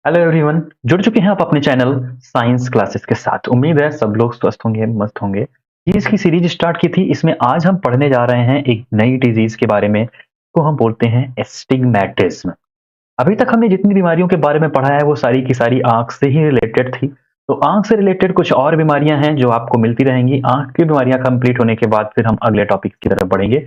Hello everyone. जुड़ चुके हैं आप अपने चैनल साइंस क्लासेस के साथ। उम्मीद है सब लोग स्वस्थ होंगे, मस्त होंगे। ये इसकी सीरीज स्टार्ट की थी, इसमें आज हम पढ़ने जा रहे हैं एक नई डिजीज के बारे में, को हम बोलते हैं एस्टिग्मेटिज्म। अभी तक हमने जितनी बीमारियों के बारे में पढ़ा है वो सारी की सारी आंख से ही रिलेटेड थी। तो आंख से रिलेटेड कुछ और बीमारियां हैं जो आपको मिलती रहेंगी। आंख की बीमारियां कंप्लीट होने के बाद फिर हम अगले टॉपिक की तरफ बढ़ेंगे।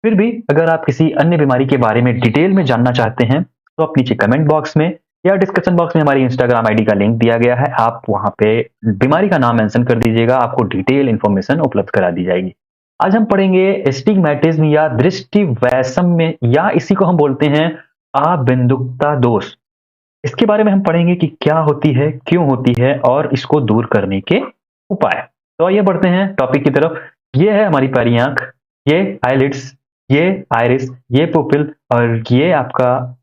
फिर भी अगर आप किसी अन्य बीमारी के बारे में डिटेल में जानना चाहते हैं तो आप नीचे कमेंट बॉक्स में या डिस्क्रिप्शन बॉक्स में हमारी इंस्टाग्राम आईडी का लिंक दिया गया है, आप वहां पे बीमारी का नाम मेंशन कर दीजिएगा, आपको डिटेल इन्फॉर्मेशन उपलब्ध करा दी जाएगी। आज हम पढ़ेंगे एस्टिग्मेटिज्म या दृष्टि वैषम्य, या इसी को हम बोलते हैं अबिंदुकता दोष। इसके बारे में हम पढ़ेंगे कि क्या होती है, क्यों होती है और इसको दूर करने के उपाय। तो आइए बढ़ते हैं टॉपिक की तरफ। ये है हमारी प्यारी आंख, ये आईलिड्स, ये आइरिस, ये पुपिल और ये आपका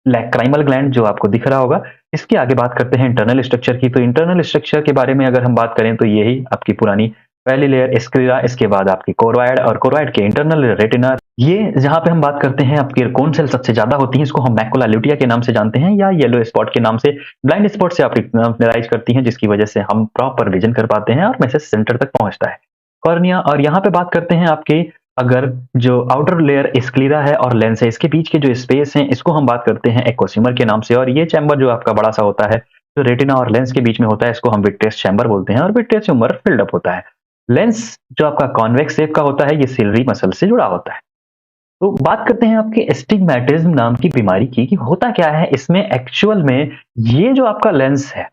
लैक्राइमल ग्लैंड जो आपको दिख रहा होगा। इसके आगे बात करते हैं इंटरनल स्ट्रक्चर की। तो इंटरनल स्ट्रक्चर के बारे में अगर हम बात करें तो यही आपकी पुरानी पहली लेयर स्क्लेरा, इसके बाद आपकी कोरवाइड और कोरवाइड के इंटरनल रेटिना। ये जहां पे हम बात करते हैं आपकी कौन सेल सबसे ज्यादा होती है, इसको हम मैकुला ल्यूटिया के नाम से जानते हैं या येलो स्पॉट के नाम से। ब्लाइंड स्पॉट से आप रिकग्नाइज करती हैं, जिसकी वजह से हम प्रॉपर विजन कर पाते हैं और मैसेज सेंटर तक पहुंचता है। कॉर्निया, और यहाँ पे बात करते हैं आपके अगर जो आउटर लेयर स्क्लीरा है और लेंस है, इसके बीच के जो स्पेस है इसको हम बात करते हैं एक्वोसिमर के नाम से। और ये चैम्बर जो आपका बड़ा सा होता है जो रेटिना और लेंस के बीच में होता है, इसको हम विट्रियस चैम्बर बोलते हैं और विट्रियस ट्यूमर फिल्ड अप होता है। लेंस जो आपका कॉन्वेक्स शेप का होता है, ये सिलरी मसल से जुड़ा होता है। तो बात करते हैं आपके एस्टिग्मेटिज्म नाम की बीमारी की कि होता क्या है इसमें एक्चुअल में। ये जो आपका लेंस है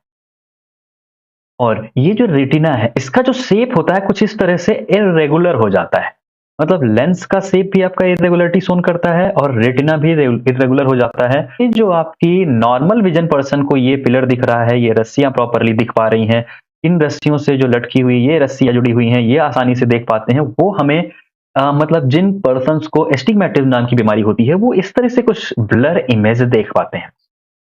और ये जो रेटिना है, इसका जो शेप होता है कुछ इस तरह से इरेगुलर हो जाता है। मतलब लेंस का शेप भी आपका इरेगुलरिटी शोन करता है और रेटिना भी इरेगुलर हो जाता है। ये जो आपकी नॉर्मल विजन पर्सन को ये पिलर दिख रहा है, ये रस्सियां प्रॉपरली दिख पा रही हैं, इन रस्सियों से जो लटकी हुई ये रस्सियां जुड़ी हुई हैं, ये आसानी से देख पाते हैं। वो हमें मतलब जिन पर्सन को एस्टिग्मेटिज्म नाम की बीमारी होती है वो इस तरह से कुछ ब्लर इमेज देख पाते हैं।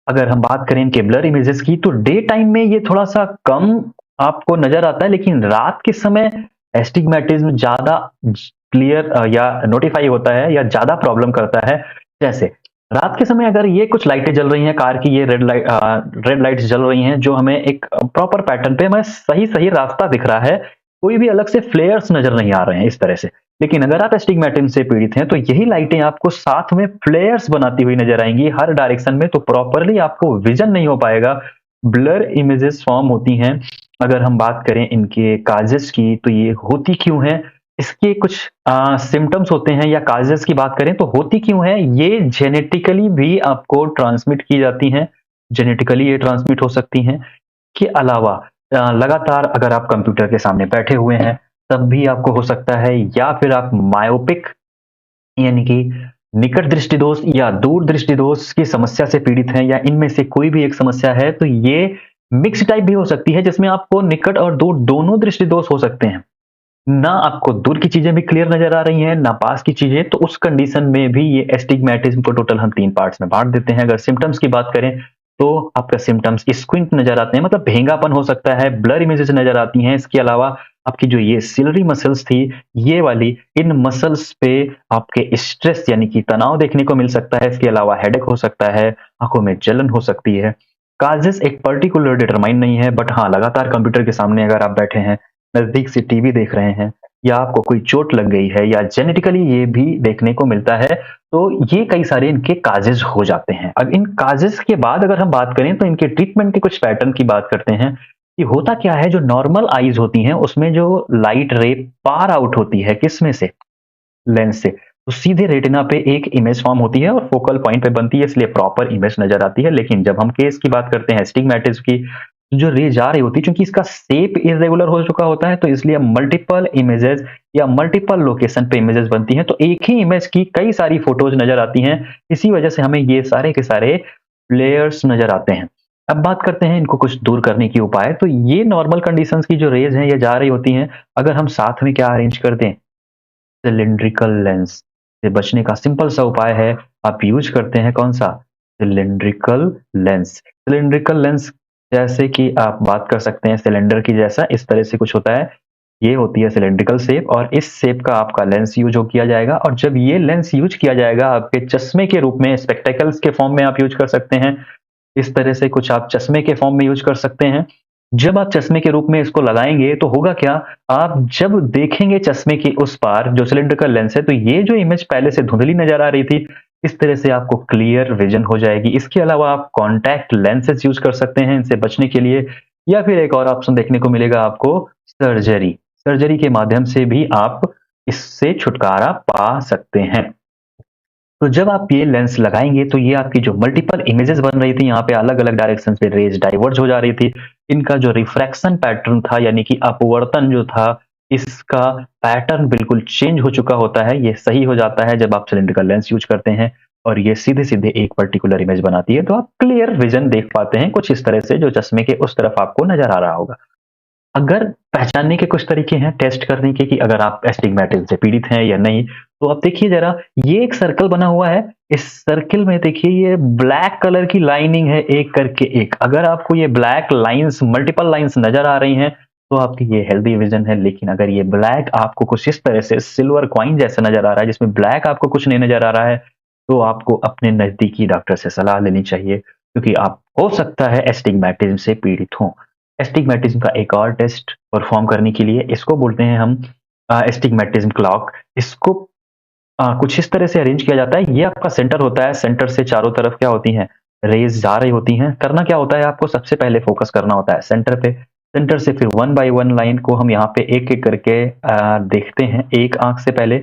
अगर हम बात करें इनके ब्लर इमेजेस की तो डे टाइम में ये थोड़ा सा कम आपको नजर आता है, लेकिन रात के समय एस्टिग्मेटिज्म ज्यादा क्लियर या नोटिफाई होता है या ज्यादा प्रॉब्लम करता है। जैसे रात के समय अगर ये कुछ लाइटें जल रही हैं कार की, ये रेड लाइट्स जल रही हैं जो हमें एक प्रॉपर पैटर्न पे हमें सही सही रास्ता दिख रहा है, कोई भी अलग से फ्लेयर्स नजर नहीं आ रहे हैं इस तरह से। लेकिन अगर आप एस्टिग्मेटिज्म से पीड़ित हैं तो यही लाइटें आपको साथ में फ्लेयर्स बनाती हुई नजर आएंगी हर डायरेक्शन में, तो प्रॉपरली आपको विजन नहीं हो पाएगा, ब्लर इमेजेस फॉर्म होती हैं। अगर हम बात करें इनके काजेस की तो ये होती क्यों है, इसके कुछ सिम्टम्स होते हैं या काजेस की बात करें तो होती क्यों है, ये जेनेटिकली भी आपको ट्रांसमिट की जाती हैं। जेनेटिकली ये ट्रांसमिट हो सकती हैं। के अलावा लगातार अगर आप कंप्यूटर के सामने बैठे हुए हैं तब भी आपको हो सकता है, या फिर आप मायोपिक यानी कि निकट दृष्टि दोष या दूर दृष्टि दोष की समस्या से पीड़ित हैं, या इनमें से कोई भी एक समस्या है तो ये मिक्स टाइप भी हो सकती है, जिसमें आपको निकट और दूर दोनों दृष्टि दोष हो सकते हैं। ना आपको दूर की चीजें भी क्लियर नजर आ रही हैं ना पास की चीजें, तो उस कंडीशन में भी ये एस्टिग्मेटिज्म को टोटल हम 3 पार्ट्स में बांट देते हैं। अगर सिम्टम्स की बात करें तो आपका सिम्टम्स स्क्विंट नजर आते हैं, मतलब भेंगापन हो सकता है, ब्लर इमेजेस नजर आती हैं। इसके अलावा आपकी जो ये सिलरी मसल्स थी ये वाली, इन मसल्स पे आपके स्ट्रेस यानी कि तनाव देखने को मिल सकता है। इसके अलावा हेडेक हो सकता है, आंखों में जलन हो सकती है। काजेस एक पर्टिकुलर डिटरमाइन नहीं है, बट हाँ लगातार कंप्यूटर के सामने अगर आप बैठे हैं, नजदीक से टीवी देख रहे हैं, या आपको कोई चोट लग गई है, या जेनेटिकली ये भी देखने को मिलता है, तो ये कई सारे इनके काजेज हो जाते हैं। अब इन काजेज के बाद अगर हम बात करें तो इनके ट्रीटमेंट के कुछ पैटर्न की बात करते हैं कि होता क्या है। जो नॉर्मल आईज होती हैं उसमें जो लाइट रे पार आउट होती है किसमें से, लेंस से, तो सीधे रेटिना पे एक इमेज फॉर्म होती है और फोकल पॉइंट पे बनती है, इसलिए प्रॉपर इमेज नजर आती है। लेकिन जब हम केस की बात करते हैं एस्टिग्मेटिज्म की, जो रे जा रही होती है क्योंकि इसका शेप इरेगुलर हो चुका होता है, तो इसलिए मल्टीपल इमेजेस या मल्टीपल लोकेशन पे इमेजेस बनती हैं, तो एक ही इमेज की कई सारी फोटोज नजर आती हैं। इसी वजह से हमें ये सारे के सारे प्लेयर्स नजर आते हैं। अब बात करते हैं इनको कुछ दूर करने की उपाय। तो ये नॉर्मल कंडीशंस की जो रेज हैं ये जा रही होती हैं, अगर हम साथ में क्या अरेंज कर दें, सिलिंड्रिकल लेंस से बचने का सिंपल सा उपाय है, आप यूज करते हैं कौन सा, सिलिंड्रिकल लेंस। सिलिंड्रिकल लेंस जैसे कि आप बात कर सकते हैं सिलेंडर की जैसा, इस तरह से कुछ होता है। ये होती है सिलिंड्रिकल शेप और इस शेप का आपका लेंस यूज हो किया जाएगा। और जब ये लेंस यूज किया जाएगा आपके चश्मे के रूप में, स्पेक्टेकल्स के फॉर्म में आप यूज कर सकते हैं। इस तरह से कुछ आप चश्मे के फॉर्म में यूज़ कर सकते हैं। जब आप चश्मे के रूप में इसको लगाएँगे तो होगा क्या, आप जब देखेंगे चश्मे के उस पार जो सिलिंड्रिकल लेंस है, तो ये जो इमेज पहले से धुंधली नज़र आ रही थी, इस तरह से आपको क्लियर विज़न हो जाएगी। इसके अलावा आप कॉन्टैक्ट लेंसेज़ यूज़ कर सकते हैं इनसे बचने के लिए, या फिर एक और ऑप्शन देखने को मिलेगा आपको, सर्जरी। सर्जरी के माध्यम से भी आप इससे छुटकारा पा सकते हैं। तो जब आप ये लेंस लगाएँगे तो ये आपकी जो मल्टीपल इमेजेस बन रही थी, यहाँ पे अलग-अलग डायरेक्शन से रेज़ डाइवर्ज हो जा रही थी। इनका जो रिफ्रैक्शन पैटर्न था, यानी कि अपवर्तन जो था, इसका पैटर्न बिल्कुल चेंज हो चुका होता है। ये सही हो जाता है जब आप सिलिंड्रिकल लेंस यूज़ करते हैं और ये सीधे-सीधे एक पर्टिकुलर इमेज बनाती है, तो आप क्लियर विज़न देख पाते हैं कुछ इस तरह से, जो चश्मे के उस तरफ आपको नज़र आ रहा होगा। अगर पहचानने के कुछ तरीके हैं टेस्ट करने के कि अगर आप एस्टिग्मेटिस से पीड़ित हैं या नहीं, तो आप देखिए ज़रा, ये एक सर्कल बना हुआ है। इस सर्किल में देखिए ये ब्लैक कलर की लाइनिंग है एक करके एक। अगर आपको ये ब्लैक लाइन्स, मल्टीपल लाइन्स नज़र आ रही हैं, तो आपकी ये हेल्दी विज़न है। लेकिन अगर ये ब्लैक आपको कुछ इस तरह से सिल्वर कॉइन जैसा नज़र आ रहा है, जिसमें ब्लैक आपको कुछ नहीं नज़र आ रहा है, तो आपको अपने नज़दीकी डॉक्टर से सलाह लेनी चाहिए, क्योंकि आप हो सकता है एस्टिग्मेटिस्म से पीड़ित हों। एस्टिग्मेटिज्म का एक और टेस्ट परफॉर्म करने के लिए, इसको बोलते हैं हम एस्टिग्मेटिज्म क्लॉक। इसको कुछ इस तरह से अरेंज किया जाता है। ये आपका सेंटर होता है, सेंटर से चारों तरफ क्या होती हैं, रेज़ जा रही होती हैं। करना क्या होता है, आपको सबसे पहले फोकस करना होता है सेंटर पे। सेंटर से फिर वन बाय वन लाइन को हम यहाँ पे एक-एक करके देखते हैं, एक आँख से पहले,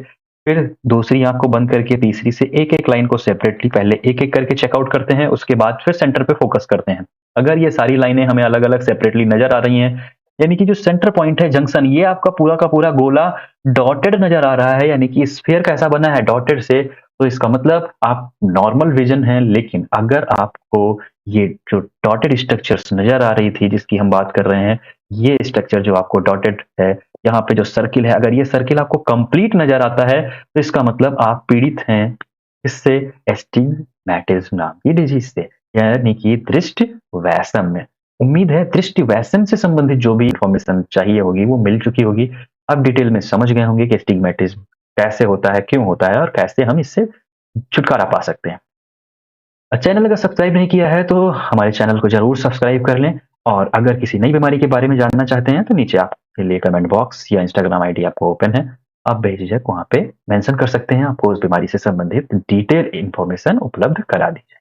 फिर दूसरी आँख को बंद करके तीसरी से एक-एक लाइन को सेपरेटली पहले एक-एक करके चेक आउट करते हैं, उसके बाद फिर सेंटर पे फोकस करते हैं। अगर ये सारी लाइनें हमें अलग-अलग सेपरेटली नज़र आ रही हैं, यानी कि जो सेंटर पॉइंट है, जंक्शन, ये आपका पूरा का पूरा गोला डॉटेड नज़र आ रहा है, यानी कि स्फीयर कैसा बना है, डॉटेड से, तो इसका मतलब आप नॉर्मल विज़न है। लेकिन अगर आपको ये जो डॉटेड स्ट्रक्चर्स नज़र आ रही थी जिसकी हम बात कर रहे हैं, ये स्ट्रक्चर जो आपको डॉटेड है, यहाँ पे जो सर्किल है, अगर ये सर्किल आपको कंप्लीट नज़र आता है, तो इसका मतलब आप पीड़ित हैं इससे, एस्टिग्मेटिस्म नाम की डिजीज़ से, यानी कि दृष्टि वैषम्य। उम्मीद है दृष्टि वैषम्य से संबंधित जो भी इन्फॉर्मेशन चाहिए होगी वो मिल चुकी होगी। अब डिटेल में समझ गए होंगे कि एस्टिग्मेटिस्म कैसे होता है, क्यों होता है और कैसे हम इससे छुटकारा पा सकते हैं। चैनल अगर सब्सक्राइब नहीं किया है तो हमारे चैनल को ज़रूर सब्सक्राइब कर लें, और अगर किसी नई बीमारी के बारे में जानना चाहते हैं तो नीचे आपके लिए कमेंट बॉक्स या इंस्टाग्राम आईडी आपको ओपन है। आप बेझिझक वहाँ पे मेंशन कर सकते हैं, आपको उस बीमारी से संबंधित डिटेल इन्फॉर्मेशन उपलब्ध करा दी जाए।